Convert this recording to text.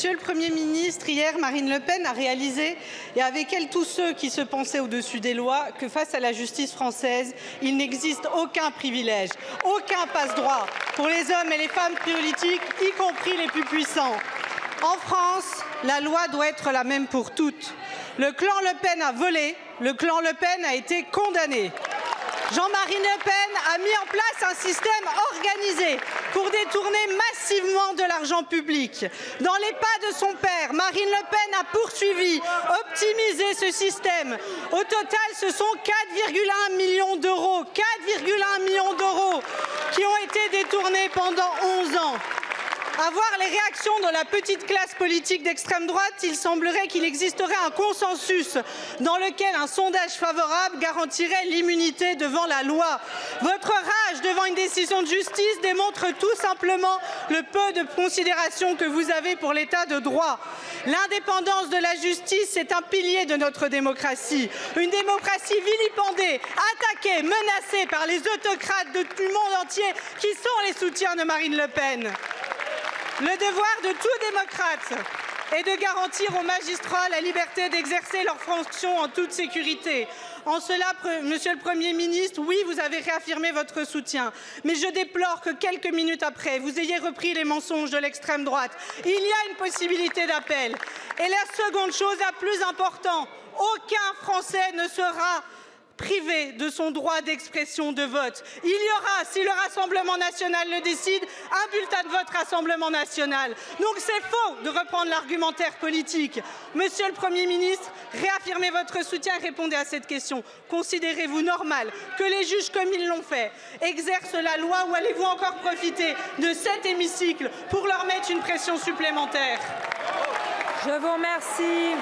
Monsieur le Premier ministre, hier, Marine Le Pen a réalisé, et avec elle tous ceux qui se pensaient au-dessus des lois, que face à la justice française, il n'existe aucun privilège, aucun passe-droit pour les hommes et les femmes politiques, y compris les plus puissants. En France, la loi doit être la même pour toutes. Le clan Le Pen a volé, le clan Le Pen a été condamné. Jean-Marie Le Pen a mis en place un système organisé pour détourner massivement de l'argent public. Dans les pas de son père, Marine Le Pen a poursuivi, optimisé ce système. Au total, ce sont 4,1 millions d'euros, 4,1 millions d'euros qui ont été détournés pendant 11 ans. À voir les réactions de la petite classe politique d'extrême droite, il semblerait qu'il existerait un consensus dans lequel un sondage favorable garantirait l'immunité devant la loi. Votre rage devant une décision de justice démontre tout simplement le peu de considération que vous avez pour l'état de droit. L'indépendance de la justice est un pilier de notre démocratie. Une démocratie vilipendée, attaquée, menacée par les autocrates du monde entier qui sont les soutiens de Marine Le Pen. Le devoir de tout démocrate est de garantir aux magistrats la liberté d'exercer leurs fonctions en toute sécurité. En cela, Monsieur le Premier ministre, oui, vous avez réaffirmé votre soutien, mais je déplore que quelques minutes après, vous ayez repris les mensonges de l'extrême droite. Il y a une possibilité d'appel. Et la seconde chose, la plus importante, aucun Français ne sera privé de son droit d'expression de vote. Il y aura, si le Rassemblement national le décide, un bulletin de vote Rassemblement national. Donc c'est faux de reprendre l'argumentaire politique. Monsieur le Premier ministre, réaffirmez votre soutien et répondez à cette question. Considérez-vous normal que les juges, comme ils l'ont fait, exercent la loi ou allez-vous encore profiter de cet hémicycle pour leur mettre une pression supplémentaire? Je vous remercie.